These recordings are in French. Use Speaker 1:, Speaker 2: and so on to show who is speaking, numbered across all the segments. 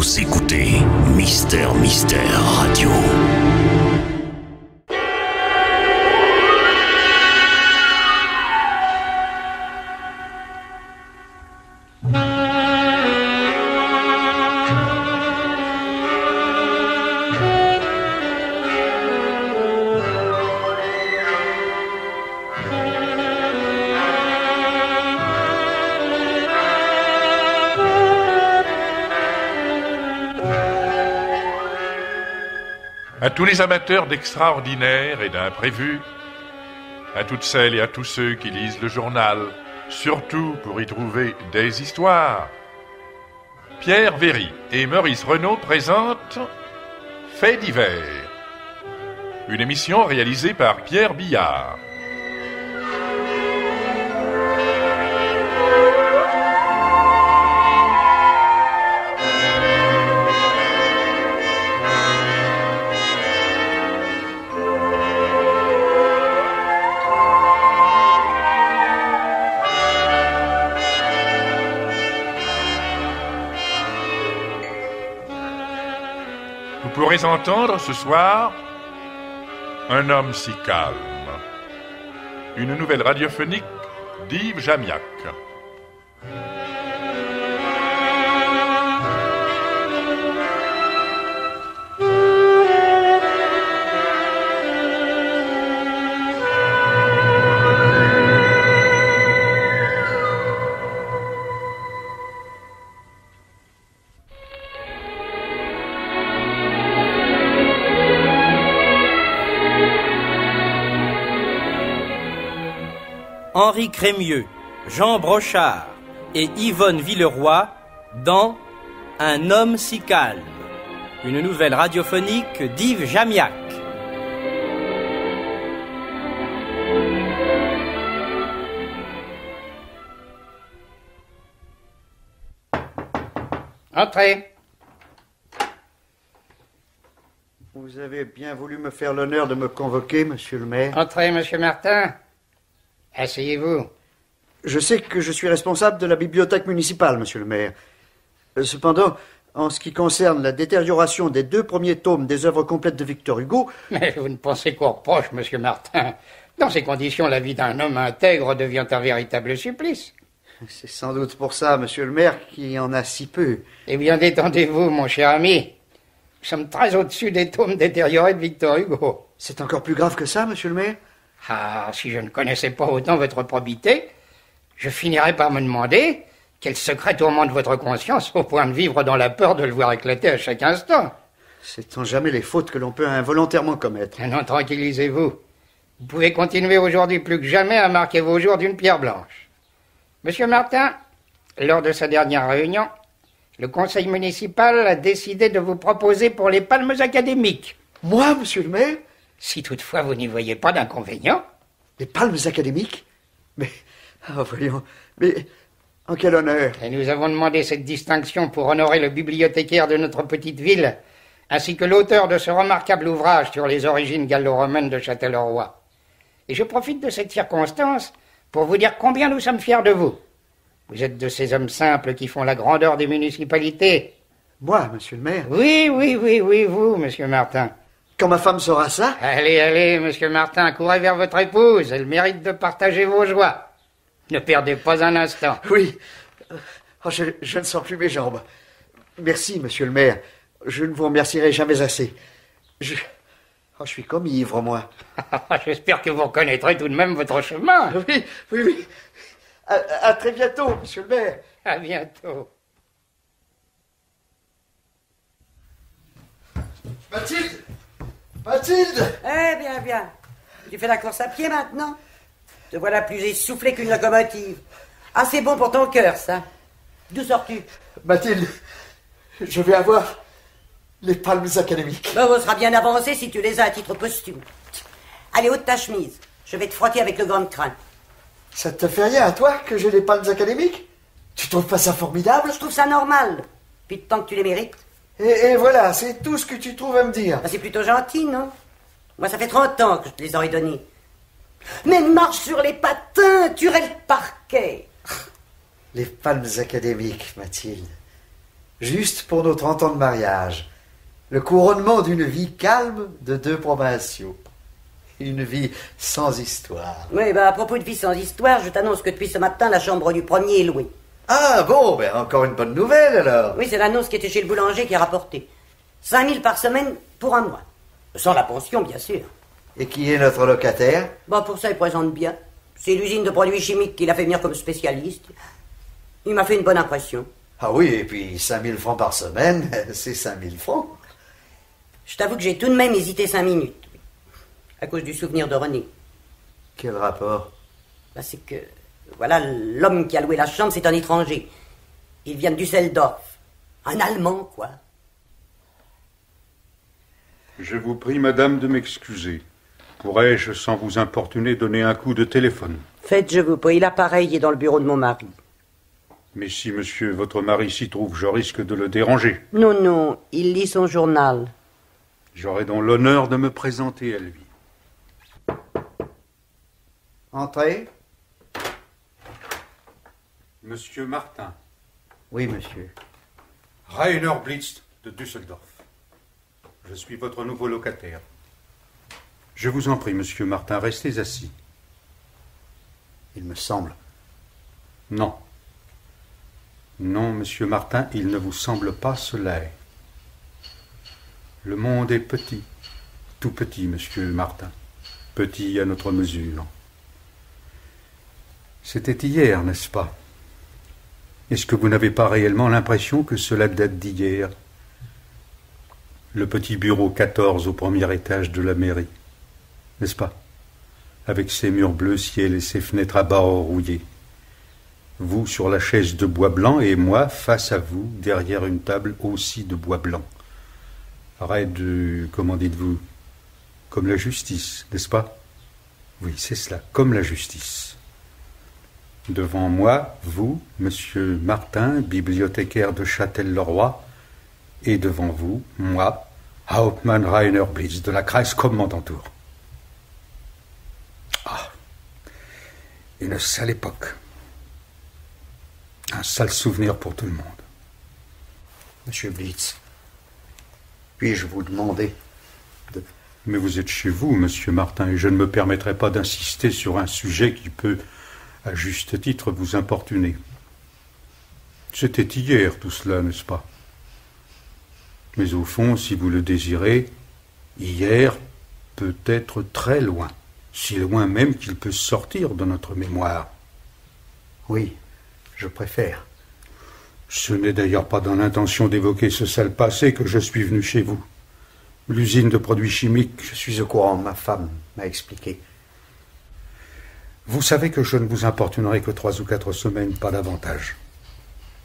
Speaker 1: Vous écoutez Mister Radio.
Speaker 2: À tous les amateurs d'extraordinaire et d'imprévu, à toutes celles et à tous ceux qui lisent le journal, surtout pour y trouver des histoires, Pierre Véry et Maurice Renaud présentent Faits divers, une émission réalisée par Pierre Billard. Vous pourrez entendre ce soir Un homme si calme, une nouvelle radiophonique d'Yves Jamiac.
Speaker 3: Henri Crémieux, Jean Brochard et Yvonne Villeroy dans Un homme si calme, une nouvelle radiophonique d'Yves Jamiac.
Speaker 4: Entrez.
Speaker 5: Vous avez bien voulu me faire l'honneur de me convoquer, monsieur le maire.
Speaker 4: Entrez, monsieur Martin. Asseyez-vous.
Speaker 5: Je sais que je suis responsable de la bibliothèque municipale, monsieur le maire. Cependant, en ce qui concerne la détérioration des 2 premiers tomes des œuvres complètes de Victor Hugo...
Speaker 4: Mais vous ne pensez qu'au reproche, monsieur Martin. Dans ces conditions, la vie d'un homme intègre devient un véritable supplice.
Speaker 5: C'est sans doute pour ça, monsieur le maire, qu'il y en a si peu.
Speaker 4: Eh bien, détendez-vous, mon cher ami. Nous sommes très au-dessus des tomes détériorés de Victor Hugo.
Speaker 5: C'est encore plus grave que ça, monsieur le maire?
Speaker 4: Ah, si je ne connaissais pas autant votre probité, je finirais par me demander quel secret tourmente votre conscience au point de vivre dans la peur de le voir éclater à chaque instant.
Speaker 5: Sait-on jamais les fautes que l'on peut involontairement commettre?
Speaker 4: Non, tranquillisez-vous. Vous pouvez continuer aujourd'hui plus que jamais à marquer vos jours d'une pierre blanche. Monsieur Martin, lors de sa dernière réunion, le conseil municipal a décidé de vous proposer pour les palmes académiques.
Speaker 5: Moi, monsieur le maire?
Speaker 4: Si toutefois vous n'y voyez pas d'inconvénient.
Speaker 5: Les palmes académiques? Mais, voyons, mais en quel honneur?
Speaker 4: Et nous avons demandé cette distinction pour honorer le bibliothécaire de notre petite ville, ainsi que l'auteur de ce remarquable ouvrage sur les origines gallo-romaines de Châtellerault. Et je profite de cette circonstance pour vous dire combien nous sommes fiers de vous. Vous êtes de ces hommes simples qui font la grandeur des municipalités.
Speaker 5: Moi, monsieur le maire?
Speaker 4: Oui, vous, monsieur Martin.
Speaker 5: Quand ma femme saura ça?
Speaker 4: Allez, monsieur Martin, courez vers votre épouse. Elle mérite de partager vos joies. Ne perdez pas un instant.
Speaker 5: Oui. Je ne sens plus mes jambes. Merci, monsieur le maire. Je ne vous remercierai jamais assez. Je suis comme ivre, moi.
Speaker 4: J'espère que vous reconnaîtrez tout de même votre chemin.
Speaker 5: Oui. À très bientôt, monsieur le maire.
Speaker 4: À bientôt.
Speaker 5: Mathilde!
Speaker 6: Eh bien. Tu fais la course à pied maintenant? Te voilà plus essoufflé qu'une locomotive. Ah, c'est bon pour ton cœur, ça. D'où sors-tu?
Speaker 5: Mathilde, je vais avoir les palmes académiques.
Speaker 6: Ben, on sera bien avancé si tu les as à titre posthume. Allez, ôte ta chemise. Je vais te frotter avec le grand crâne.
Speaker 5: Ça te fait rien à toi que j'ai les palmes académiques? Tu trouves pas ça formidable?
Speaker 6: Je trouve ça normal. Puis tant que tu les mérites.
Speaker 5: Et voilà, c'est tout ce que tu trouves à me dire.
Speaker 6: Ben, c'est plutôt gentil, non? Moi, ça fait 30 ans que je te les aurais donnés. Mais marche sur les patins, tu rêves le parquet.
Speaker 5: Les palmes académiques, Mathilde. Juste pour nos 30 ans de mariage. Le couronnement d'une vie calme de 2 provinciaux. Une vie sans histoire.
Speaker 6: Oui, à propos de vie sans histoire, je t'annonce que depuis ce matin, la chambre du premier est louée.
Speaker 5: Ah bon, encore une bonne nouvelle alors.
Speaker 6: Oui, c'est l'annonce qui était chez le boulanger qui a rapporté. 5 000 par semaine pour un mois. Sans la pension, bien sûr.
Speaker 5: Et qui est notre locataire?
Speaker 6: Pour ça, il présente bien. C'est l'usine de produits chimiques qui l'a fait venir comme spécialiste. Il m'a fait une bonne impression.
Speaker 5: Ah oui, et puis 5 000 francs par semaine, c'est 5 000 francs.
Speaker 6: Je t'avoue que j'ai tout de même hésité 5 minutes. À cause du souvenir de René.
Speaker 5: Quel rapport?
Speaker 6: C'est que, voilà, l'homme qui a loué la chambre, c'est un étranger. Il vient de Düsseldorf. Un Allemand, quoi.
Speaker 7: Je vous prie, madame, de m'excuser. Pourrais-je, sans vous importuner, donner un coup de téléphone?
Speaker 6: Faites, je vous prie, l'appareil est dans le bureau de mon mari.
Speaker 7: Mais si monsieur, votre mari, s'y trouve, je risque de le déranger.
Speaker 6: Non, il lit son journal.
Speaker 7: J'aurai donc l'honneur de me présenter à lui.
Speaker 5: Entrez.
Speaker 7: Monsieur Martin.
Speaker 5: Oui, monsieur.
Speaker 7: Rainer Blitz de Düsseldorf. Je suis votre nouveau locataire. Je vous en prie, monsieur Martin, restez assis.
Speaker 5: Il me semble.
Speaker 7: Non. Non, monsieur Martin, il ne vous semble pas cela. Le monde est petit. Tout petit, monsieur Martin. Petit à notre mesure. C'était hier, n'est-ce pas? Est-ce que vous n'avez pas réellement l'impression que cela date d'hier? Le petit bureau 14 au premier étage de la mairie, n'est-ce pas? Avec ses murs bleu ciel et ses fenêtres à barreaux rouillés. Vous sur la chaise de bois blanc et moi face à vous, derrière une table aussi de bois blanc. Raide, comment dites-vous? Comme la justice, n'est-ce pas? Oui, c'est cela, comme la justice. Devant moi, vous, monsieur Martin, bibliothécaire de Châtel-le-Roi, et devant vous, moi, Hauptmann Rainer Blitz de la Kreiskommandantur. Ah, une sale époque. Un sale souvenir pour tout le monde.
Speaker 5: Monsieur Blitz, puis-je vous demander de...
Speaker 7: Mais vous êtes chez vous, monsieur Martin, et je ne me permettrai pas d'insister sur un sujet qui peut, à juste titre, vous importuner. C'était hier, tout cela, n'est-ce pas? Mais au fond, si vous le désirez, hier peut être très loin, si loin même qu'il peut sortir de notre mémoire.
Speaker 5: Oui, je préfère.
Speaker 7: Ce n'est d'ailleurs pas dans l'intention d'évoquer ce sale passé que je suis venu chez vous. L'usine de produits chimiques...
Speaker 5: Je suis au courant, ma femme m'a expliqué.
Speaker 7: Vous savez que je ne vous importunerai que 3 ou 4 semaines, pas davantage.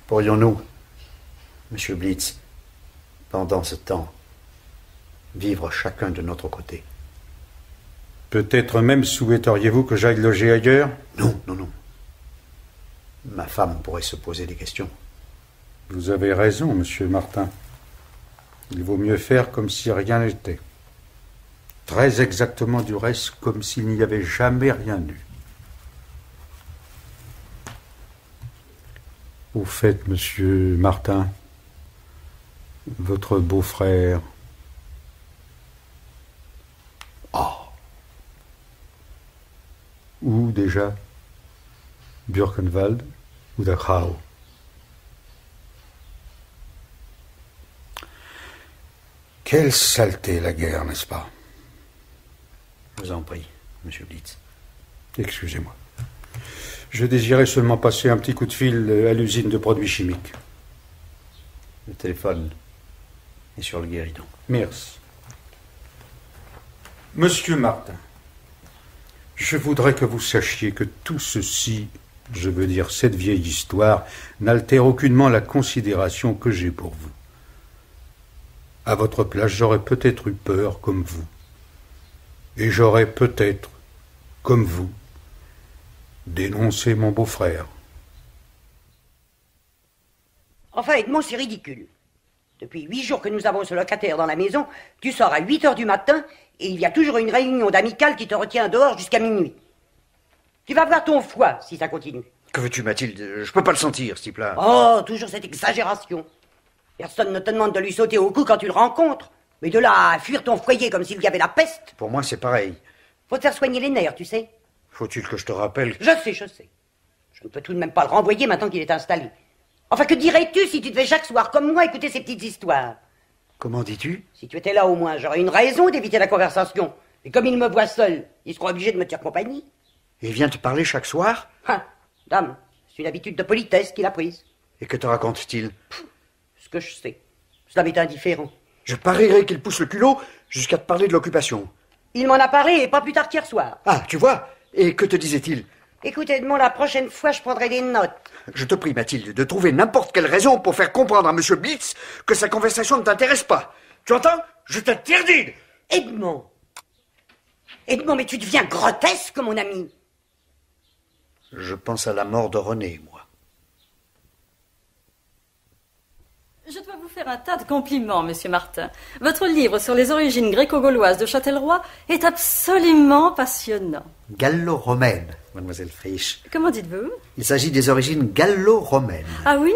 Speaker 5: Pourrions-nous, monsieur Blitz, pendant ce temps, vivre chacun de notre côté?
Speaker 7: Peut-être même souhaiteriez-vous que j'aille loger ailleurs?
Speaker 5: Non. Ma femme pourrait se poser des questions.
Speaker 7: Vous avez raison, monsieur Martin. Il vaut mieux faire comme si rien n'était. Très exactement du reste, comme s'il n'y avait jamais rien eu. Au fait, monsieur Martin, votre beau-frère... Où déjà? Birkenwald ou Dachau? Quelle saleté la guerre, n'est-ce pas?
Speaker 5: Je vous en prie, monsieur Blitz.
Speaker 7: Excusez-moi. Je désirais seulement passer un petit coup de fil à l'usine de produits chimiques.
Speaker 5: Le téléphone est sur le guéridon.
Speaker 7: Merci. Monsieur Martin, je voudrais que vous sachiez que tout ceci, je veux dire cette vieille histoire, n'altère aucunement la considération que j'ai pour vous. À votre place, j'aurais peut-être eu peur comme vous. Et j'aurais peut-être, comme vous, dénoncé mon beau-frère.
Speaker 6: Enfin, Edmond, c'est ridicule. Depuis 8 jours que nous avons ce locataire dans la maison, tu sors à 8 heures du matin et il y a toujours une réunion d'amicale qui te retient dehors jusqu'à minuit. Tu vas voir ton foie si ça continue.
Speaker 5: Que veux-tu, Mathilde? Je peux pas le sentir, ce type-là.
Speaker 6: Oh, toujours cette exagération. Personne ne te demande de lui sauter au cou quand tu le rencontres. Mais de là à fuir ton foyer comme s'il y avait la peste.
Speaker 5: Pour moi, c'est pareil.
Speaker 6: Faut te faire soigner les nerfs, tu sais.
Speaker 5: Faut-il que je te rappelle?
Speaker 6: Je sais. Je ne peux tout de même pas le renvoyer maintenant qu'il est installé. Enfin, que dirais-tu si tu devais chaque soir, comme moi, écouter ces petites histoires?
Speaker 5: Comment dis-tu?
Speaker 6: Si tu étais là au moins, j'aurais une raison d'éviter la conversation. Et comme il me voit seul, il sera obligé de me tenir compagnie.
Speaker 5: Il vient te parler chaque soir?
Speaker 6: Ah, dame, c'est une habitude de politesse qu'il a prise.
Speaker 5: Et que te raconte-t-il?
Speaker 6: Ce que je sais. Cela m'est indifférent.
Speaker 5: Je parierais qu'il pousse le culot jusqu'à te parler de l'occupation.
Speaker 6: Il m'en a parlé et pas plus tard qu'hier soir.
Speaker 5: Ah, tu vois? Et que te disait-il?
Speaker 6: Écoute, Edmond, la prochaine fois, je prendrai des notes.
Speaker 5: Je te prie, Mathilde, de trouver n'importe quelle raison pour faire comprendre à Monsieur Blitz que sa conversation ne t'intéresse pas. Tu entends? Je t'interdis!
Speaker 6: Edmond, mais tu deviens grotesque, mon ami.
Speaker 5: Je pense à la mort de René, moi.
Speaker 8: Je dois vous faire un tas de compliments, monsieur Martin. Votre livre sur les origines gréco-gauloises de Châtellerault est absolument passionnant.
Speaker 5: Gallo-romaine, mademoiselle Frisch.
Speaker 8: Comment dites-vous?
Speaker 5: Il s'agit des origines gallo-romaines.
Speaker 8: Ah oui?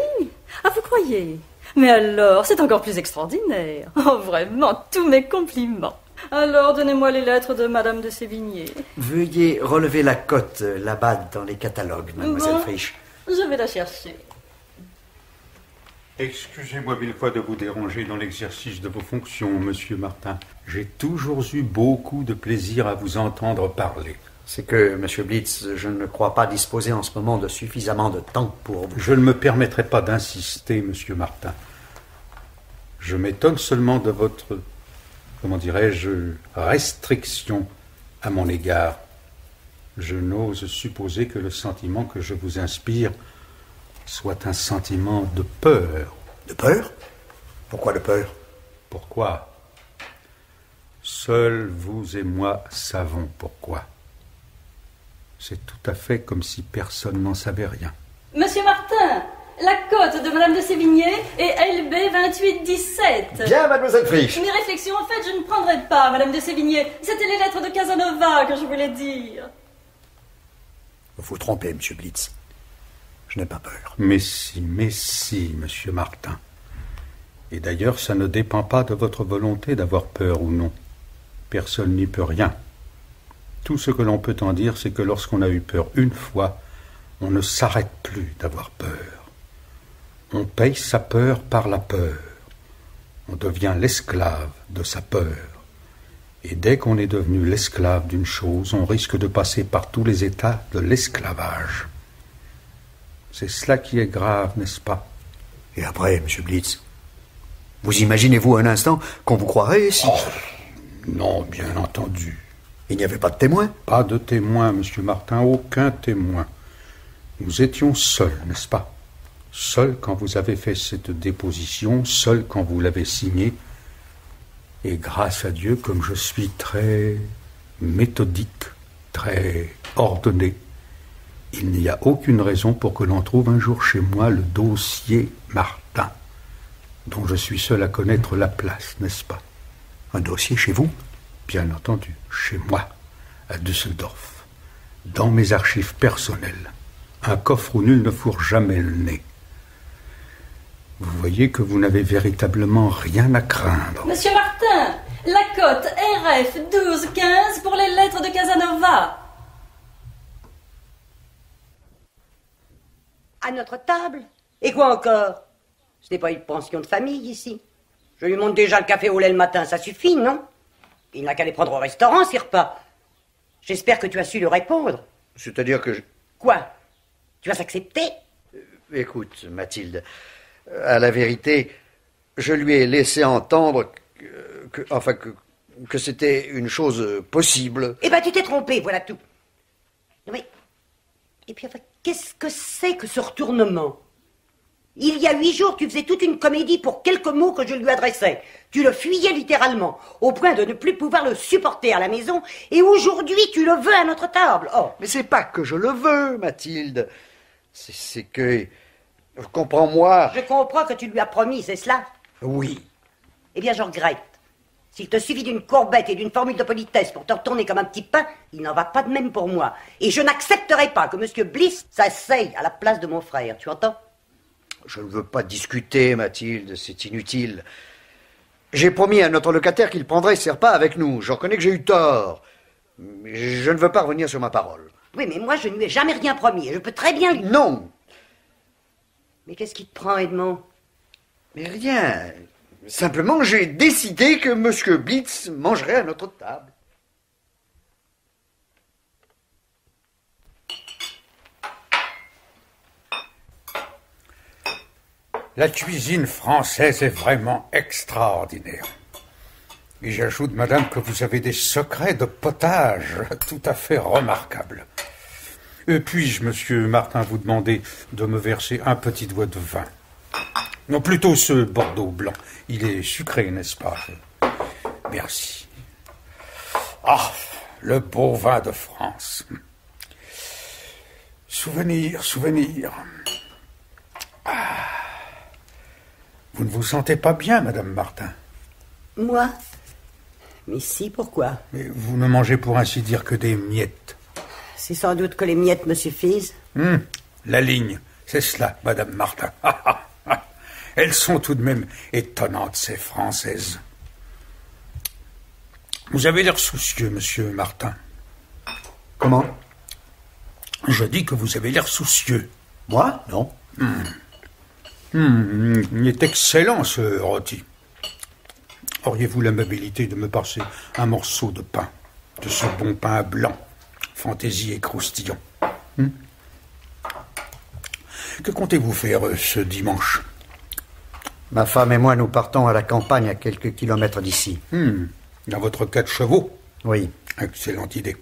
Speaker 8: Ah, vous croyez? Mais alors, c'est encore plus extraordinaire. Oh, vraiment, tous mes compliments. Alors, donnez-moi les lettres de madame de Sévigné.
Speaker 5: Veuillez relever la cote là-bas dans les catalogues, mademoiselle Frisch.
Speaker 8: Je vais la chercher.
Speaker 7: Excusez-moi mille fois de vous déranger dans l'exercice de vos fonctions, monsieur Martin. J'ai toujours eu beaucoup de plaisir à vous entendre parler.
Speaker 5: C'est que, monsieur Blitz, je ne crois pas disposer en ce moment de suffisamment de temps pour vous.
Speaker 7: Je ne me permettrai pas d'insister, monsieur Martin. Je m'étonne seulement de votre, comment dirais-je, restriction à mon égard. Je n'ose supposer que le sentiment que je vous inspire soit un sentiment de peur.
Speaker 5: De peur? Pourquoi de peur?
Speaker 7: Pourquoi? Seuls vous et moi savons pourquoi. C'est tout à fait comme si personne n'en savait rien.
Speaker 8: Monsieur Martin, la cote de madame de Sévigné est LB 2817.
Speaker 5: Bien, mademoiselle Frisch.
Speaker 8: Mes réflexions, en fait, je ne prendrai pas, madame de Sévigné. C'était les lettres de Casanova que je voulais dire.
Speaker 5: Vous vous trompez, monsieur Blitz. Je n'ai pas peur.
Speaker 7: Mais si, monsieur Martin. Et d'ailleurs, ça ne dépend pas de votre volonté d'avoir peur ou non. Personne n'y peut rien. Tout ce que l'on peut en dire, c'est que lorsqu'on a eu peur une fois, on ne s'arrête plus d'avoir peur. On paye sa peur par la peur. On devient l'esclave de sa peur. Et dès qu'on est devenu l'esclave d'une chose, on risque de passer par tous les états de l'esclavage. C'est cela qui est grave, n'est-ce pas?
Speaker 5: Et après, monsieur Blitz, vous imaginez-vous un instant qu'on vous croirait si...
Speaker 7: Oh, non, bien entendu.
Speaker 5: Il n'y avait pas de témoin?
Speaker 7: Pas de témoin, monsieur Martin, aucun témoin. Nous étions seuls, n'est-ce pas? Seuls quand vous avez fait cette déposition, seuls quand vous l'avez signée. Et grâce à Dieu, comme je suis très méthodique, très ordonné, il n'y a aucune raison pour que l'on trouve un jour chez moi le dossier Martin, dont je suis seul à connaître la place, n'est-ce pas?
Speaker 5: Un dossier chez vous?
Speaker 7: Bien entendu, chez moi, à Düsseldorf, dans mes archives personnelles, un coffre où nul ne fourre jamais le nez. Vous voyez que vous n'avez véritablement rien à craindre.
Speaker 8: Monsieur Martin, la cote RF 1215 pour les lettres de Casanova.
Speaker 6: À notre table? Et quoi encore? Ce n'est pas une pension de famille ici. Je lui monte déjà le café au lait le matin, ça suffit, non? Il n'a qu'à les prendre au restaurant, ces repas. J'espère que tu as su lui répondre.
Speaker 5: C'est-à-dire que je...
Speaker 6: Quoi? Tu vas s'accepter?
Speaker 5: Écoute, Mathilde, à la vérité, je lui ai laissé entendre que c'était une chose possible.
Speaker 6: Eh ben, tu t'es trompé, voilà tout. Non mais... Et puis, enfin, qu'est-ce que c'est que ce retournement? Il y a 8 jours, tu faisais toute une comédie pour quelques mots que je lui adressais. Tu le fuyais littéralement, au point de ne plus pouvoir le supporter à la maison, et aujourd'hui, tu le veux à notre table. Oh.
Speaker 5: Mais c'est pas que je le veux, Mathilde. C'est que... Comprends-moi.
Speaker 6: Je comprends que tu lui as promis, c'est cela?
Speaker 5: Oui.
Speaker 6: Eh bien, je regrette. S'il te suffit d'une courbette et d'une formule de politesse pour te retourner comme un petit pain, il n'en va pas de même pour moi. Et je n'accepterai pas que M. Bliss s'asseye à la place de mon frère, tu entends?
Speaker 5: Je ne veux pas discuter, Mathilde, c'est inutile. J'ai promis à notre locataire qu'il prendrait ses repas avec nous. Je reconnais que j'ai eu tort. Mais je ne veux pas revenir sur ma parole.
Speaker 6: Oui, mais moi, je ne lui ai jamais rien promis. Je peux très bien lui...
Speaker 5: Non.
Speaker 6: Mais qu'est-ce qui te prend, Edmond?
Speaker 5: Mais rien. Simplement, j'ai décidé que M. Blitz mangerait à notre table.
Speaker 7: La cuisine française est vraiment extraordinaire. Et j'ajoute, madame, que vous avez des secrets de potage tout à fait remarquables. Puis-je, monsieur Martin, vous demander de me verser un petit doigt de vin? Non, plutôt ce Bordeaux blanc. Il est sucré, n'est-ce pas? Merci. Ah, le beau vin de France. Souvenir, souvenir. Ah. Vous ne vous sentez pas bien, madame Martin?
Speaker 6: Moi? Mais si, pourquoi?
Speaker 7: Mais vous ne mangez pour ainsi dire que des miettes.
Speaker 6: C'est sans doute que les miettes me suffisent.
Speaker 7: La ligne, c'est cela, madame Martin. Elles sont tout de même étonnantes, ces Françaises. Vous avez l'air soucieux, monsieur Martin.
Speaker 5: Comment?
Speaker 7: Je dis que vous avez l'air soucieux.
Speaker 5: Moi? Non.
Speaker 7: Il est excellent, ce rôti. Auriez-vous l'amabilité de me passer un morceau de pain, de ce bon pain blanc, fantaisie et croustillant? Que comptez-vous faire ce dimanche?
Speaker 5: Ma femme et moi, nous partons à la campagne à quelques kilomètres d'ici.
Speaker 7: Dans votre 4 chevaux?
Speaker 5: Oui.
Speaker 7: Excellente idée.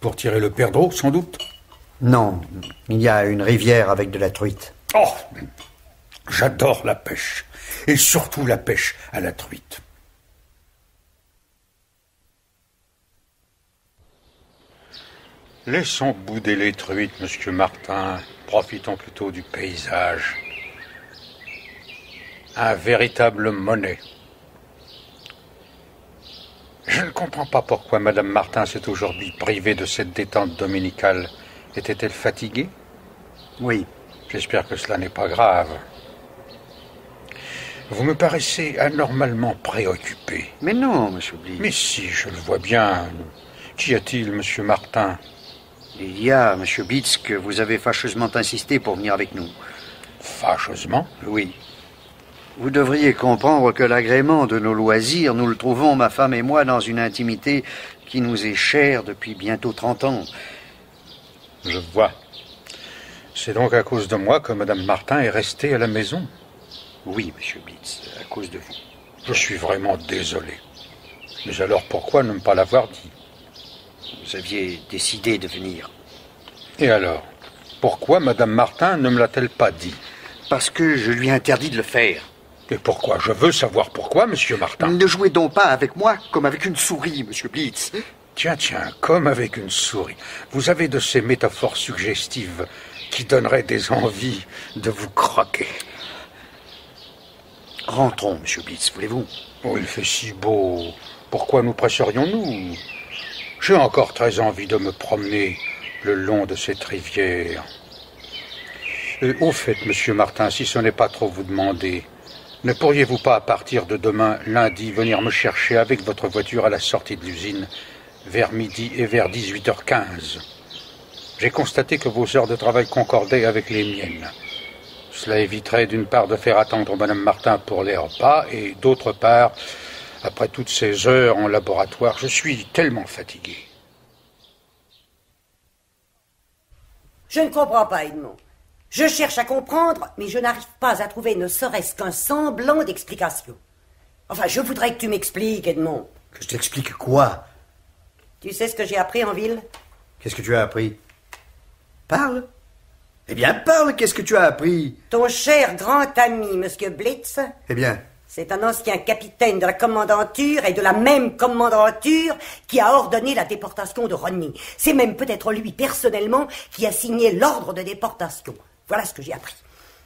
Speaker 7: Pour tirer le perdreau, sans doute?
Speaker 5: Non, il y a une rivière avec de la truite.
Speaker 7: Oh, j'adore la pêche, et surtout la pêche à la truite. Laissons bouder les truites, monsieur Martin. Profitons plutôt du paysage. Un véritable monnaie. Je ne comprends pas pourquoi madame Martin s'est aujourd'hui privée de cette détente dominicale. Était-elle fatiguée?
Speaker 5: Oui.
Speaker 7: J'espère que cela n'est pas grave. Vous me paraissez anormalement préoccupé.
Speaker 5: Mais non, monsieur Blitz.
Speaker 7: Mais si, je le vois bien. Qu'y a-t-il, monsieur Martin?
Speaker 5: Il y a, monsieur Blitz, que vous avez fâcheusement insisté pour venir avec nous.
Speaker 7: Fâcheusement?
Speaker 5: Oui. Vous devriez comprendre que l'agrément de nos loisirs, nous le trouvons, ma femme et moi, dans une intimité qui nous est chère depuis bientôt 30 ans.
Speaker 7: Je vois. C'est donc à cause de moi que madame Martin est restée à la maison?
Speaker 5: Oui, monsieur Blitz, à cause de vous.
Speaker 7: Je suis vraiment désolé. Mais alors pourquoi ne pas l'avoir dit?
Speaker 5: Vous aviez décidé de venir.
Speaker 7: Et alors? Pourquoi madame Martin ne me l'a-t-elle pas dit?
Speaker 5: Parce que je lui ai interdit de le faire.
Speaker 7: Et pourquoi? Je veux savoir pourquoi, monsieur Martin.
Speaker 5: Ne jouez donc pas avec moi comme avec une souris, monsieur Blitz.
Speaker 7: Tiens, comme avec une souris. Vous avez de ces métaphores suggestives qui donneraient des envies de vous croquer.
Speaker 5: Rentrons, monsieur Blitz, voulez-vous?
Speaker 7: Oh, il fait si beau. Pourquoi nous presserions-nous? J'ai encore très envie de me promener le long de cette rivière. Au fait, monsieur Martin, si ce n'est pas trop vous demander, ne pourriez-vous pas, à partir de demain, lundi, venir me chercher avec votre voiture à la sortie de l'usine, vers midi et vers 18h15? J'ai constaté que vos heures de travail concordaient avec les miennes. Cela éviterait d'une part de faire attendre madame Martin pour les repas, et d'autre part, après toutes ces heures en laboratoire, je suis tellement fatigué.
Speaker 6: Je ne comprends pas, Edmond. Je cherche à comprendre, mais je n'arrive pas à trouver ne serait-ce qu'un semblant d'explication. Enfin, je voudrais que tu m'expliques, Edmond.
Speaker 5: Que je t'explique quoi?
Speaker 6: Tu sais ce que j'ai appris en ville?
Speaker 5: Qu'est-ce que tu as appris? Parle. Eh bien, parle, qu'est-ce que tu as appris?
Speaker 6: Ton cher grand ami, monsieur Blitz...
Speaker 5: Eh bien...
Speaker 6: C'est un ancien capitaine de la commandanture et de la même commandanture qui a ordonné la déportation de Rodney. C'est même peut-être lui personnellement qui a signé l'ordre de déportation. Voilà ce que j'ai appris.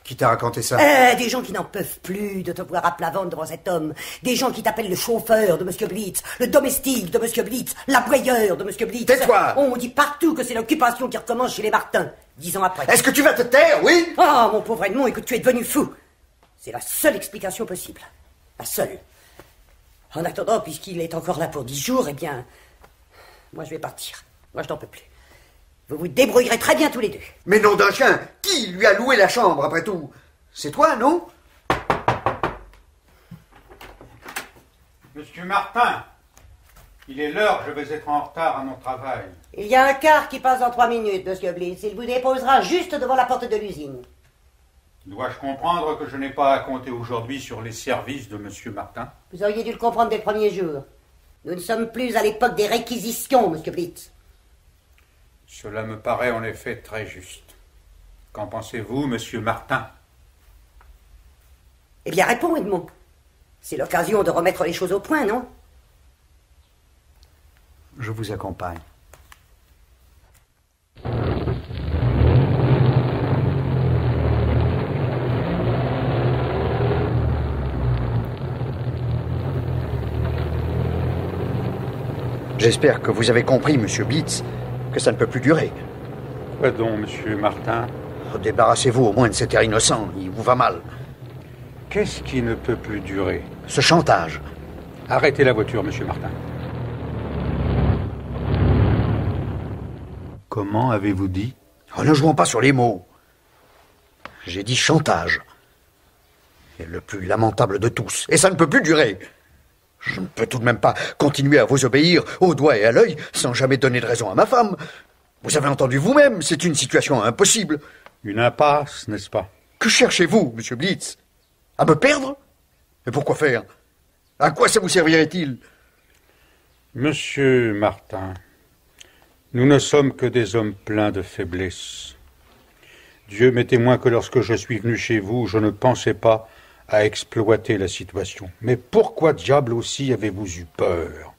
Speaker 5: Qui t'a raconté ça?
Speaker 6: Des gens qui n'en peuvent plus de te voir à plat ventre devant cet homme. Des gens qui t'appellent le chauffeur de Monsieur Blitz, le domestique de Monsieur Blitz, l'abreuilleur de Monsieur Blitz.
Speaker 5: Tais-toi!
Speaker 6: On dit partout que c'est l'occupation qui recommence chez les Martins, 10 ans après.
Speaker 5: Est-ce que tu vas te taire, oui?
Speaker 6: Oh, mon pauvre Edmond, écoute, tu es devenu fou. C'est la seule explication possible. La seule. En attendant, puisqu'il est encore là pour 10 jours, eh bien... Moi, je vais partir. Moi, je n'en peux plus. Vous vous débrouillerez très bien tous les deux.
Speaker 5: Mais nom d'un chien, qui lui a loué la chambre, après tout? C'est toi, non?
Speaker 7: Monsieur Martin, il est l'heure, je vais être en retard à mon travail.
Speaker 6: Il y a un car qui passe dans 3 minutes, Monsieur Blitz. Il vous déposera juste devant la porte de l'usine.
Speaker 7: Dois-je comprendre que je n'ai pas à compter aujourd'hui sur les services de Monsieur Martin?
Speaker 6: Vous auriez dû le comprendre dès le premier jour. Nous ne sommes plus à l'époque des réquisitions, Monsieur Blitz.
Speaker 7: Cela me paraît en effet très juste. Qu'en pensez-vous, Monsieur Martin?
Speaker 6: Eh bien, réponds, Edmond. C'est l'occasion de remettre les choses au point, non?
Speaker 5: Je vous accompagne. J'espère que vous avez compris, Monsieur Blitz, que ça ne peut plus durer.
Speaker 7: Quoi donc, Monsieur Martin?
Speaker 5: Débarrassez-vous au moins de cet air innocent, il vous va mal.
Speaker 7: Qu'est-ce qui ne peut plus durer?
Speaker 5: Ce chantage.
Speaker 7: Arrêtez la voiture, Monsieur Martin. Comment avez-vous dit?
Speaker 5: Oh, ne jouons pas sur les mots. J'ai dit chantage. Et le plus lamentable de tous. Et ça ne peut plus durer. Je ne peux tout de même pas continuer à vous obéir au doigt et à l'œil sans jamais donner de raison à ma femme. Vous avez entendu vous-même, c'est une situation impossible.
Speaker 7: Une impasse, n'est-ce pas?
Speaker 5: Que cherchez-vous, Monsieur Blitz? À me perdre? Et pourquoi faire? À quoi ça vous servirait-il?
Speaker 7: Monsieur Martin, nous ne sommes que des hommes pleins de faiblesse. Dieu m'est témoin que lorsque je suis venu chez vous, je ne pensais pas à exploiter la situation. Mais pourquoi diable aussi avez-vous eu peur?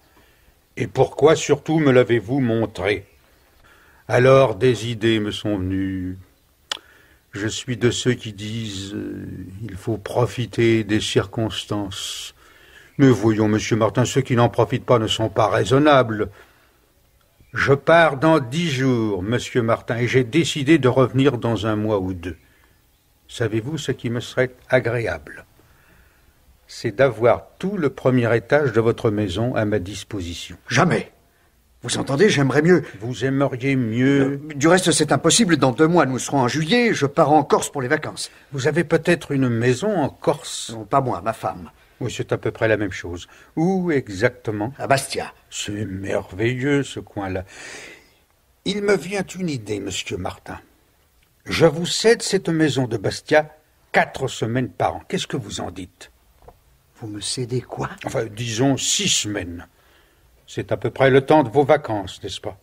Speaker 7: Et pourquoi surtout me l'avez-vous montré? Alors des idées me sont venues. Je suis de ceux qui disent il faut profiter des circonstances. Mais voyons, Monsieur Martin, ceux qui n'en profitent pas ne sont pas raisonnables. Je pars dans 10 jours, Monsieur Martin, et j'ai décidé de revenir dans 1 mois ou 2. Savez-vous ce qui me serait agréable? C'est d'avoir tout le premier étage de votre maison à ma disposition.
Speaker 5: Jamais. Vous entendez, j'aimerais mieux.
Speaker 7: Vous aimeriez mieux...
Speaker 5: Du reste, c'est impossible. Dans 2 mois, nous serons en juillet. Je pars en Corse pour les vacances.
Speaker 7: Vous avez peut-être une maison en Corse?
Speaker 5: Non, pas moi, ma femme.
Speaker 7: Oui, c'est à peu près la même chose. Où exactement?
Speaker 5: À Bastia.
Speaker 7: C'est merveilleux, ce coin-là. Il me vient une idée, Monsieur Martin. Je vous cède cette maison de Bastia 4 semaines par an. Qu'est-ce que vous en dites?
Speaker 5: Vous me cédez quoi?
Speaker 7: Enfin, disons 6 semaines. C'est à peu près le temps de vos vacances, n'est-ce pas?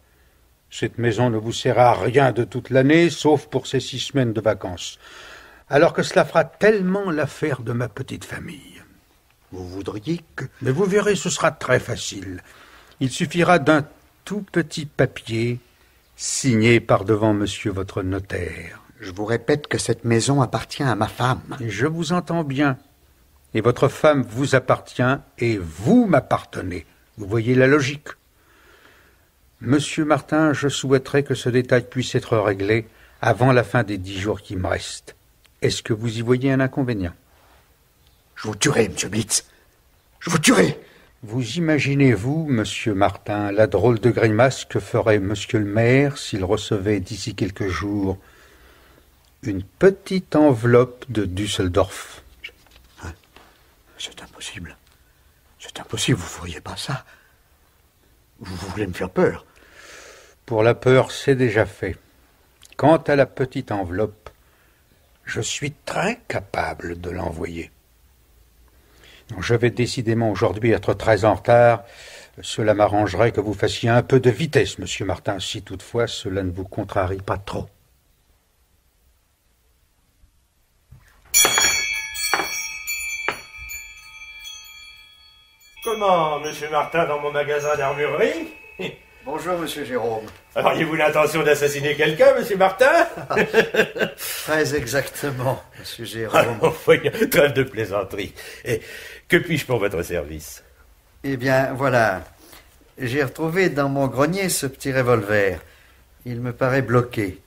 Speaker 7: Cette maison ne vous sert à rien de toute l'année, sauf pour ces 6 semaines de vacances. Alors que cela fera tellement l'affaire de ma petite famille.
Speaker 5: Vous voudriez que...
Speaker 7: Mais vous verrez, ce sera très facile. Il suffira d'un tout petit papier signé par devant monsieur votre notaire.
Speaker 5: Je vous répète que cette maison appartient à ma femme.
Speaker 7: Et je vous entends bien. Et votre femme vous appartient et vous m'appartenez. Vous voyez la logique. Monsieur Martin, je souhaiterais que ce détail puisse être réglé avant la fin des 10 jours qui me restent. Est-ce que vous y voyez un inconvénient?
Speaker 5: Je vous tuerai, monsieur Blitz. Je vous tuerai.
Speaker 7: Vous imaginez-vous, monsieur Martin, la drôle de grimace que ferait monsieur le maire s'il recevait d'ici quelques jours une petite enveloppe de Düsseldorf?
Speaker 5: C'est impossible. C'est impossible, vous ne feriez pas ça. Vous voulez me faire peur.
Speaker 7: Pour la peur, c'est déjà fait. Quant à la petite enveloppe, je suis très capable de l'envoyer. Je vais décidément aujourd'hui être très en retard. Cela m'arrangerait que vous fassiez un peu de vitesse, monsieur Martin, si toutefois cela ne vous contrarie pas trop.
Speaker 9: Comment, monsieur Martin, dans mon magasin d'armurerie?
Speaker 5: Bonjour, monsieur Jérôme.
Speaker 9: Auriez-vous l'intention d'assassiner quelqu'un, monsieur Martin?
Speaker 5: Très exactement, monsieur Jérôme.
Speaker 9: Voyons, trêve de plaisanterie. Et que puis-je pour votre service?
Speaker 5: Eh bien, voilà. J'ai retrouvé dans mon grenier ce petit revolver. Il me paraît bloqué.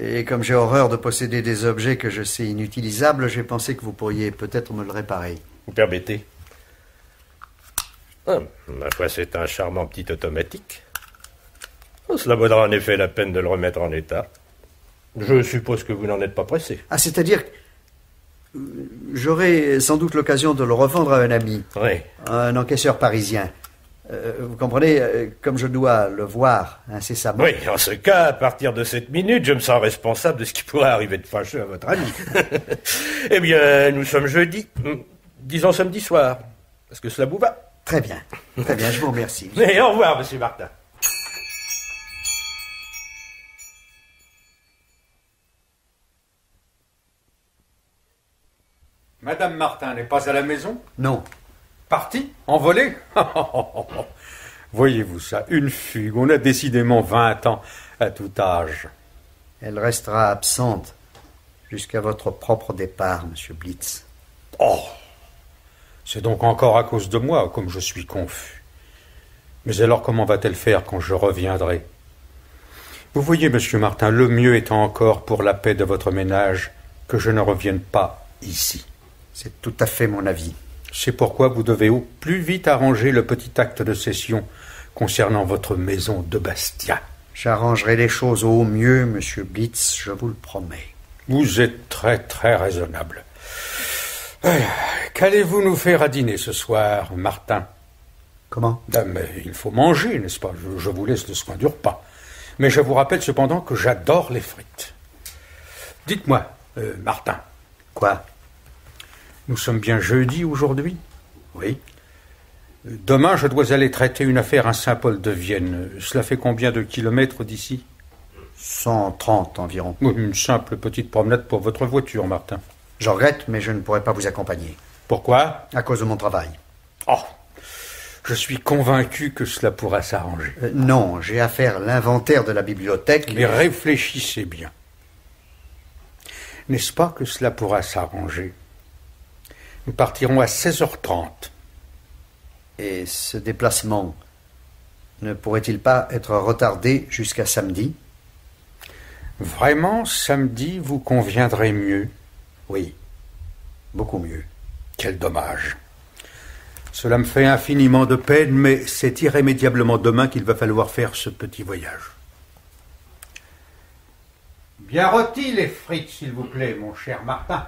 Speaker 5: Et comme j'ai horreur de posséder des objets que je sais inutilisables, j'ai pensé que vous pourriez peut-être me le réparer.
Speaker 9: Vous permettez? Ah, ma foi, c'est un charmant petit automatique. Cela vaudra en effet la peine de le remettre en état. Je suppose que vous n'en êtes pas pressé.
Speaker 5: Ah, c'est-à-dire que j'aurai sans doute l'occasion de le revendre à un ami.
Speaker 9: Oui.
Speaker 5: Un encaisseur parisien. Vous comprenez, comme je dois le voir incessamment.
Speaker 9: Oui, en ce cas, à partir de cette minute, je me sens responsable de ce qui pourrait arriver de fâcheux à votre ami. Eh bien, nous sommes jeudi. Disons samedi soir. Est-ce que cela vous va?
Speaker 5: Très bien, je vous remercie.
Speaker 9: Et au revoir, monsieur Martin.
Speaker 7: Madame Martin n'est pas à la maison?
Speaker 5: Non.
Speaker 7: Partie? Envolée? Voyez-vous ça, une fugue. On a décidément 20 ans à tout âge.
Speaker 5: Elle restera absente jusqu'à votre propre départ, monsieur Blitz.
Speaker 7: Oh! C'est donc encore à cause de moi, comme je suis confus. Mais alors comment va-t-elle faire quand je reviendrai? Vous voyez, monsieur Martin, le mieux étant encore pour la paix de votre ménage que je ne revienne pas ici.
Speaker 5: C'est tout à fait mon avis.
Speaker 7: C'est pourquoi vous devez au plus vite arranger le petit acte de cession concernant votre maison de Bastia.
Speaker 5: J'arrangerai les choses au mieux, monsieur Blitz, je vous le promets.
Speaker 7: Vous êtes très, très raisonnable. Qu'allez-vous nous faire à dîner ce soir, Martin?
Speaker 5: Comment?
Speaker 7: Mais il faut manger, n'est-ce pas? Je vous laisse le soin du repas. Mais je vous rappelle cependant que j'adore les frites. Dites-moi, Martin.
Speaker 5: Quoi?
Speaker 7: Nous sommes bien jeudi aujourd'hui?
Speaker 5: Oui.
Speaker 7: Demain, je dois aller traiter une affaire à Saint-Paul-de-Vienne. Cela fait combien de kilomètres d'ici?
Speaker 5: 130 environ.
Speaker 7: Une simple petite promenade pour votre voiture, Martin.
Speaker 5: Je regrette, mais je ne pourrai pas vous accompagner.
Speaker 7: Pourquoi?
Speaker 5: À cause de mon travail.
Speaker 7: Oh, je suis convaincu que cela pourra s'arranger.
Speaker 5: Non, j'ai à faire l'inventaire de la bibliothèque.
Speaker 7: Mais réfléchissez bien. N'est-ce pas que cela pourra s'arranger? Nous partirons à 16h30.
Speaker 5: Et ce déplacement ne pourrait-il pas être retardé jusqu'à samedi?
Speaker 7: Vraiment, samedi vous conviendrait mieux?
Speaker 5: Oui, beaucoup mieux.
Speaker 7: Quel dommage. Cela me fait infiniment de peine, mais c'est irrémédiablement demain qu'il va falloir faire ce petit voyage. Bien rôti les frites, s'il vous plaît, mon cher Martin.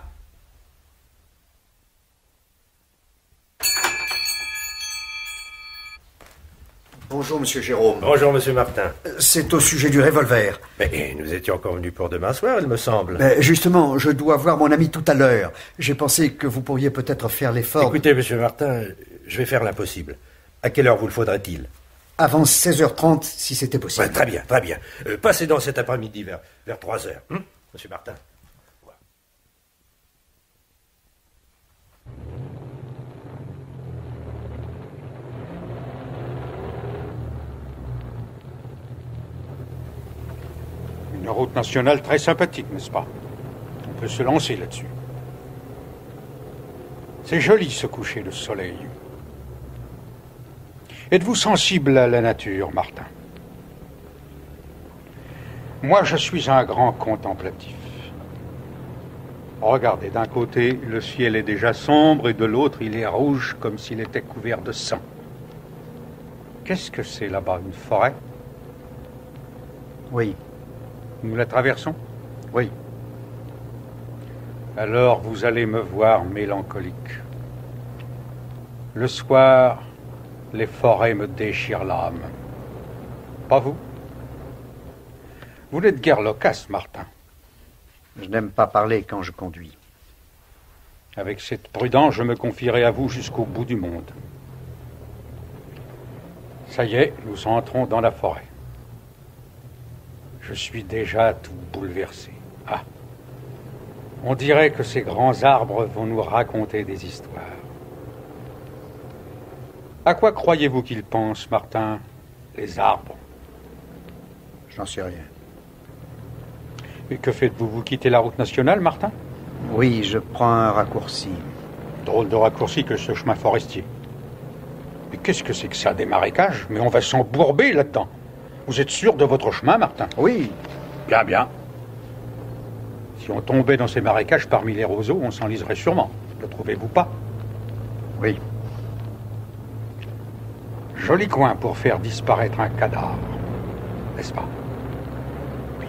Speaker 5: Bonjour, monsieur Jérôme.
Speaker 9: Bonjour, monsieur Martin.
Speaker 5: C'est au sujet du revolver.
Speaker 9: Mais nous étions convenus pour demain soir, il me semble.
Speaker 5: Justement, je dois voir mon ami tout à l'heure. J'ai pensé que vous pourriez peut-être faire l'effort...
Speaker 9: Écoutez, monsieur Martin, je vais faire l'impossible. À quelle heure vous le faudrait-il?
Speaker 5: Avant 16h30, si c'était possible.
Speaker 9: Ouais, très bien, très bien. Passez dans cet après-midi vers 3h, monsieur Martin.
Speaker 7: Une route nationale très sympathique, n'est-ce pas? On peut se lancer là-dessus. C'est joli ce coucher de soleil. Êtes-vous sensible à la nature, Martin? Moi, je suis un grand contemplatif. Regardez, d'un côté, le ciel est déjà sombre et de l'autre, il est rouge comme s'il était couvert de sang. Qu'est-ce que c'est là-bas, une forêt?
Speaker 5: Oui.
Speaker 7: Nous la traversons?
Speaker 5: Oui.
Speaker 7: Alors vous allez me voir mélancolique. Le soir, les forêts me déchirent l'âme. Pas vous? Vous n'êtes guère loquace, Martin.
Speaker 5: Je n'aime pas parler quand je conduis.
Speaker 7: Avec cette prudence, je me confierai à vous jusqu'au bout du monde. Ça y est, nous entrons dans la forêt. Je suis déjà tout bouleversé. Ah, on dirait que ces grands arbres vont nous raconter des histoires. À quoi croyez-vous qu'ils pensent, Martin, les arbres?
Speaker 5: J'en sais rien.
Speaker 7: Et que faites-vous? Vous quittez la route nationale, Martin?
Speaker 5: Oui, je prends un raccourci.
Speaker 7: Drôle de raccourci que ce chemin forestier. Mais qu'est-ce que c'est que ça, des marécages? Mais on va s'embourber là-dedans. Vous êtes sûr de votre chemin, Martin?
Speaker 5: Oui.
Speaker 7: Bien, bien. Si on tombait dans ces marécages parmi les roseaux, on s'enliserait sûrement. Ne trouvez-vous pas?
Speaker 5: Oui.
Speaker 7: Joli coin pour faire disparaître un cadavre, n'est-ce pas? Oui.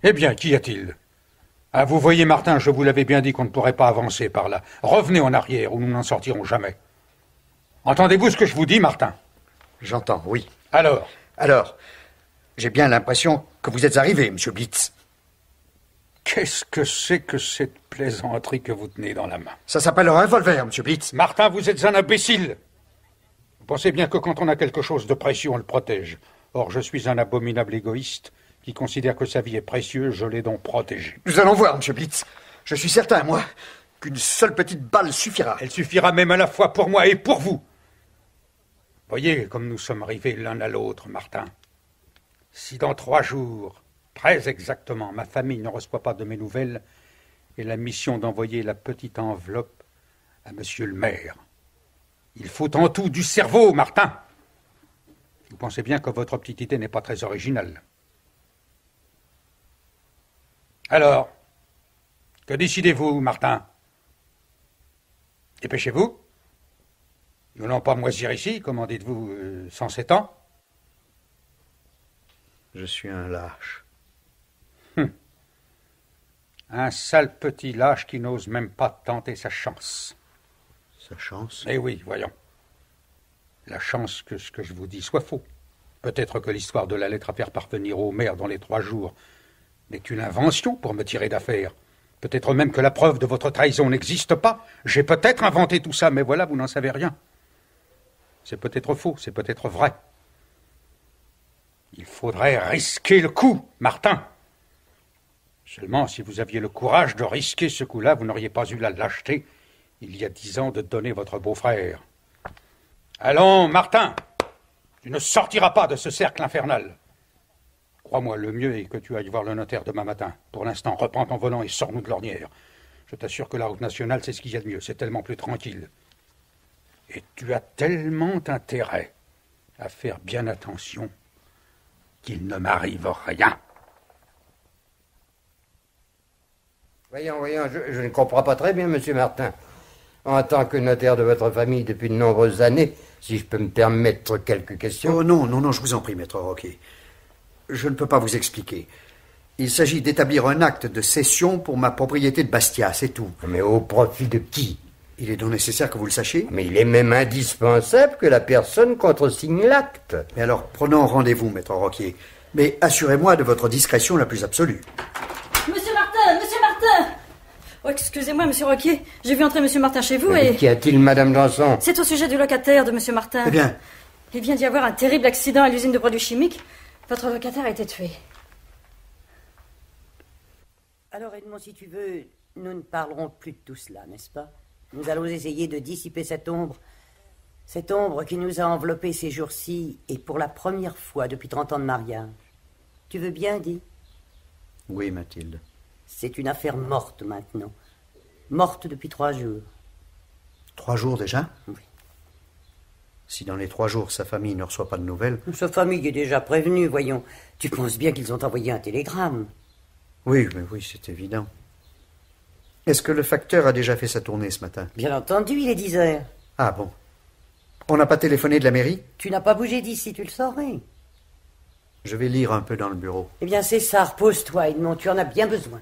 Speaker 7: Eh bien, qu'y a-t-il? Ah, vous voyez, Martin, je vous l'avais bien dit qu'on ne pourrait pas avancer par là. Revenez en arrière, ou nous n'en sortirons jamais. Entendez-vous ce que je vous dis, Martin?
Speaker 5: J'entends, oui.
Speaker 7: Alors,
Speaker 5: j'ai bien l'impression que vous êtes arrivé, monsieur Blitz.
Speaker 7: qu'est-ce que c'est que cette plaisanterie que vous tenez dans la main?
Speaker 5: Ça s'appelle un revolver, monsieur Blitz.
Speaker 7: Martin, vous êtes un imbécile. Vous pensez bien que quand on a quelque chose de précieux, on le protège. Or, je suis un abominable égoïste qui considère que sa vie est précieuse, je l'ai donc protégée.
Speaker 5: Nous allons voir, monsieur Blitz. Je suis certain, moi, qu'une seule petite balle suffira.
Speaker 7: Elle suffira même à la fois pour moi et pour vous. Voyez comme nous sommes arrivés l'un à l'autre, Martin. Si dans 3 jours, très exactement, ma famille ne reçoit pas de mes nouvelles, et la mission d'envoyer la petite enveloppe à monsieur le maire. Il faut en tout du cerveau, Martin. Vous pensez bien que votre petite idée n'est pas très originale. Alors, que décidez-vous, Martin? Dépêchez-vous. Nous n'allons pas moisir ici, comment dites-vous, 107 ans?
Speaker 5: Je suis un lâche.
Speaker 7: Un sale petit lâche qui n'ose même pas tenter sa chance.
Speaker 5: Sa chance?
Speaker 7: Eh oui, voyons. La chance que ce que je vous dis soit faux. Peut-être que l'histoire de la lettre à faire parvenir au maire dans les 3 jours n'est qu'une invention pour me tirer d'affaire. Peut-être même que la preuve de votre trahison n'existe pas. J'ai peut-être inventé tout ça, mais voilà, vous n'en savez rien. C'est peut-être faux, c'est peut-être vrai. Il faudrait risquer le coup, Martin. Seulement, si vous aviez le courage de risquer ce coup-là, vous n'auriez pas eu la lâcheté, il y a 10 ans, de donner votre beau-frère. Allons, Martin, tu ne sortiras pas de ce cercle infernal. Crois-moi, le mieux est que tu ailles voir le notaire demain matin. Pour l'instant, reprends ton volant et sors-nous de l'ornière. Je t'assure que la route nationale, c'est ce qu'il y a de mieux. C'est tellement plus tranquille. Et tu as tellement intérêt à faire bien attention qu'il ne m'arrive rien.
Speaker 10: Voyons, je ne comprends pas très bien, monsieur Martin. En tant que notaire de votre famille depuis de nombreuses années, si je peux me permettre quelques questions...
Speaker 5: Oh non, je vous en prie, maître Roquet. Je ne peux pas vous expliquer. Il s'agit d'établir un acte de cession pour ma propriété de Bastia, c'est tout.
Speaker 10: Mais au profit de qui?
Speaker 5: Il est donc nécessaire que vous le sachiez.
Speaker 10: Mais il est même indispensable que la personne contresigne l'acte.
Speaker 5: Mais alors, prenons rendez-vous, maître Roquier. Mais assurez-moi de votre discrétion la plus absolue.
Speaker 8: Monsieur Martin! Oh, excusez-moi, monsieur Roquier. J'ai vu entrer monsieur Martin chez vous
Speaker 10: Mais qu'y a-t-il, madame Janson?
Speaker 8: C'est au sujet du locataire de monsieur Martin.
Speaker 5: Eh bien...
Speaker 8: Il vient d'y avoir un terrible accident à l'usine de produits chimiques. Votre locataire a été tué.
Speaker 6: Alors, Edmond, si tu veux, nous ne parlerons plus de tout cela, n'est-ce pas? Nous allons essayer de dissiper cette ombre qui nous a enveloppés ces jours-ci, et pour la première fois depuis 30 ans de mariage. Tu veux bien, dis?
Speaker 5: Oui, Mathilde.
Speaker 6: C'est une affaire morte maintenant. Morte depuis 3 jours.
Speaker 5: 3 jours déjà?
Speaker 6: Oui.
Speaker 5: Si dans les 3 jours, sa famille ne reçoit pas de nouvelles...
Speaker 6: Sa famille est déjà prévenue, voyons. Tu penses bien qu'ils ont envoyé un télégramme?
Speaker 5: Oui, c'est évident. Est-ce que le facteur a déjà fait sa tournée ce matin?
Speaker 6: Bien entendu, il est 10 heures.
Speaker 5: Ah bon. On n'a pas téléphoné de la mairie?
Speaker 6: Tu n'as pas bougé d'ici, tu le saurais.
Speaker 5: Je vais lire un peu dans le bureau.
Speaker 6: Eh bien, c'est ça, repose-toi, Edmond, tu en as bien besoin.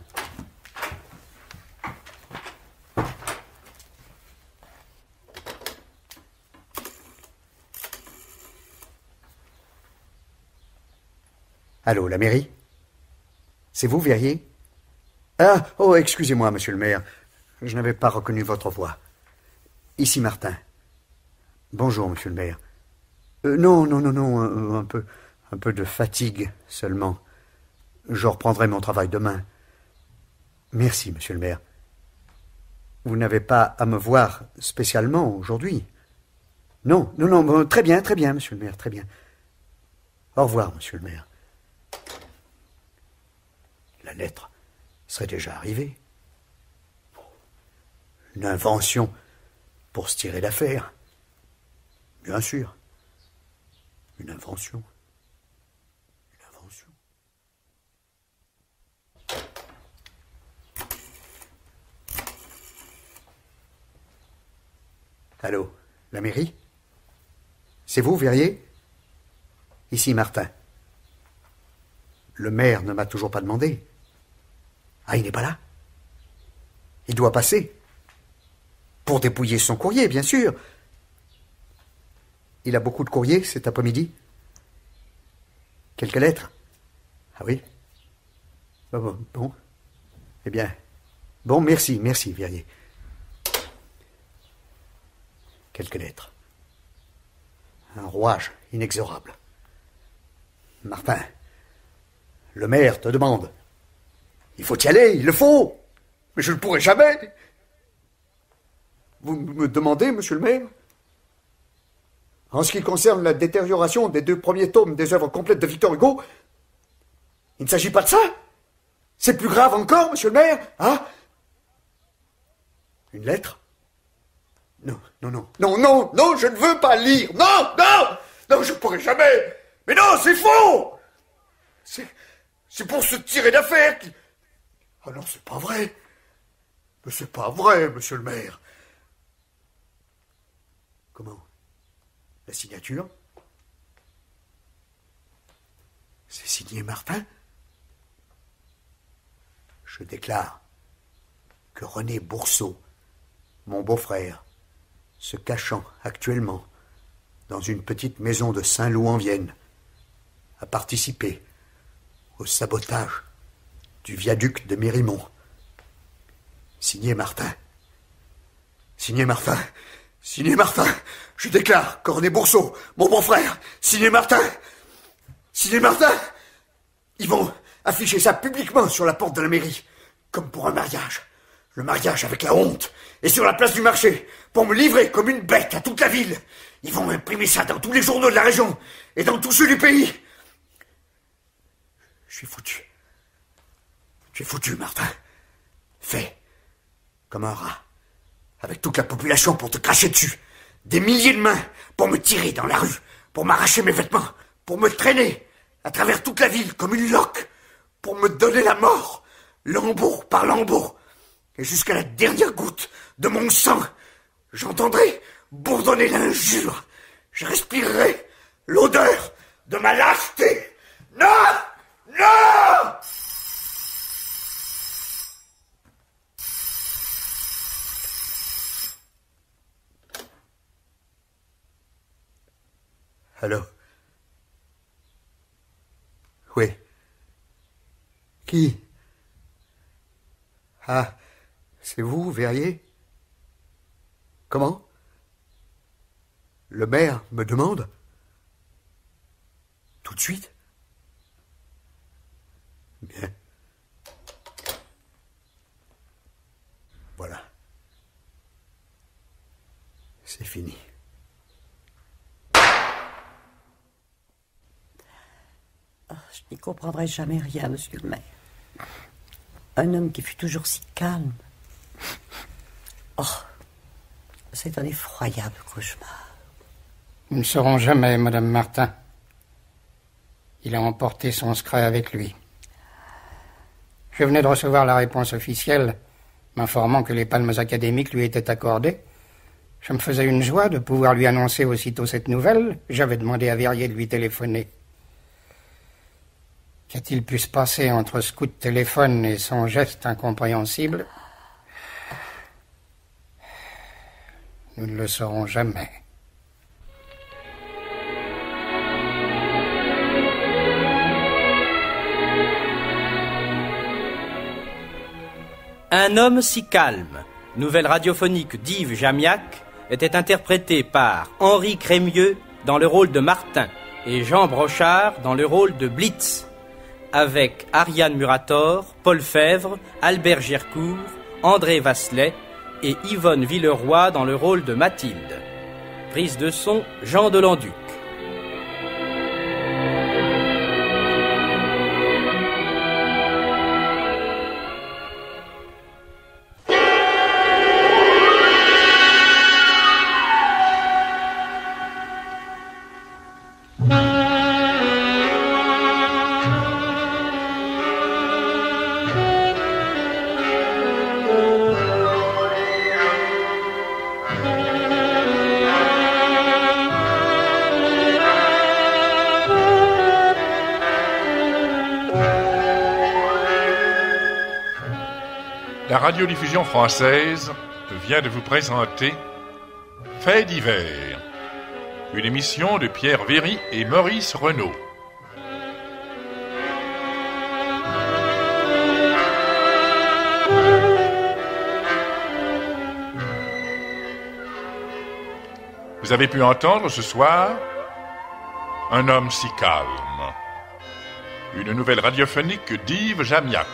Speaker 5: Allô, la mairie? C'est vous, Verrier? Ah, oh, excusez-moi, monsieur le maire. Je n'avais pas reconnu votre voix. Ici Martin. Bonjour, monsieur le maire. Non, un peu de fatigue seulement. Je reprendrai mon travail demain. Merci, monsieur le maire. Vous n'avez pas à me voir spécialement aujourd'hui? Non, très bien, monsieur le maire, très bien. Au revoir, monsieur le maire. La lettre serait déjà arrivée. Une invention pour se tirer d'affaire. Bien sûr. Une invention. Allô, la mairie? C'est vous, Verrier? Ici, Martin. Le maire ne m'a toujours pas demandé. Ah, il n'est pas là? Il doit passer. Pour dépouiller son courrier, bien sûr. Il a beaucoup de courriers cet après-midi? Quelques lettres? Ah oui? Bon. Eh bien, bon, merci, Verrier. Quelques lettres. Un rouage inexorable. Martin, le maire te demande. Il faut y aller, il le faut. Mais je ne pourrai jamais. Vous me demandez, monsieur le maire? En ce qui concerne la détérioration des 2 premiers tomes des œuvres complètes de Victor Hugo, il ne s'agit pas de ça. C'est plus grave encore, monsieur le maire, hein? Une lettre? Non, je ne veux pas lire. Non, je ne pourrai jamais. Mais non, c'est faux. C'est pour se tirer d'affaire qu'il... Ah non, c'est pas vrai. Mais c'est pas vrai, monsieur le maire. Comment? La signature? C'est signé Martin? Je déclare que René Bourseau, mon beau-frère, se cachant actuellement dans une petite maison de Saint-Loup en Vienne, a participé au sabotage du viaduc de Mérimont. Signé Martin. Je déclare que René Bourseau, mon beau-frère, signé Martin. Ils vont afficher ça publiquement sur la porte de la mairie, comme pour un mariage. Le mariage avec la honte, et sur la place du marché, pour me livrer comme une bête à toute la ville. Ils vont imprimer ça dans tous les journaux de la région, et dans tous ceux du pays. Je suis foutu. Martin. Fait comme un rat, avec toute la population pour te cracher dessus. Des milliers de mains pour me tirer dans la rue, pour m'arracher mes vêtements, pour me traîner à travers toute la ville comme une loque, pour me donner la mort, lambeau par lambeau. Et jusqu'à la dernière goutte de mon sang, j'entendrai bourdonner l'injure. Je respirerai l'odeur de ma lâcheté. Non! Allô? Oui. Qui? Ah, c'est vous, Verrier? Comment? Le maire me demande? Tout de suite? Bien. Voilà. C'est fini.
Speaker 6: Je n'y comprendrai jamais rien, monsieur le maire. Un homme qui fut toujours si calme. Oh, c'est un effroyable cauchemar.
Speaker 4: Nous ne saurons jamais, Madame Martin. Il a emporté son secret avec lui. Je venais de recevoir la réponse officielle m'informant que les palmes académiques lui étaient accordées. Je me faisais une joie de pouvoir lui annoncer aussitôt cette nouvelle. J'avais demandé à Verrier de lui téléphoner. Qu'a-t-il pu se passer entre ce coup de téléphone et son geste incompréhensible? Nous ne le saurons jamais.
Speaker 3: Un homme si calme, nouvelle radiophonique d'Yves Jamiac, était interprété par Henri Crémieux dans le rôle de Martin et Jean Brochard dans le rôle de Blitz, avec Ariane Murator, Paul Fèvre, Albert Gercourt, André Vasselet et Yvonne Villeroy dans le rôle de Mathilde. Prise de son, Jean Delanduc.
Speaker 2: La radiodiffusion française vient de vous présenter Faits divers, une émission de Pierre Véry et Maurice Renaud. Vous avez pu entendre ce soir Un homme si calme, une nouvelle radiophonique d'Yves Jamiac.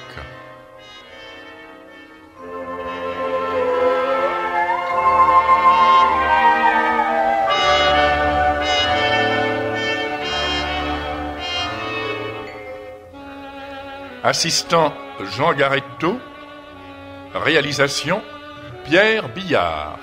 Speaker 2: Assistant Jean Garetto, réalisation Pierre Billard.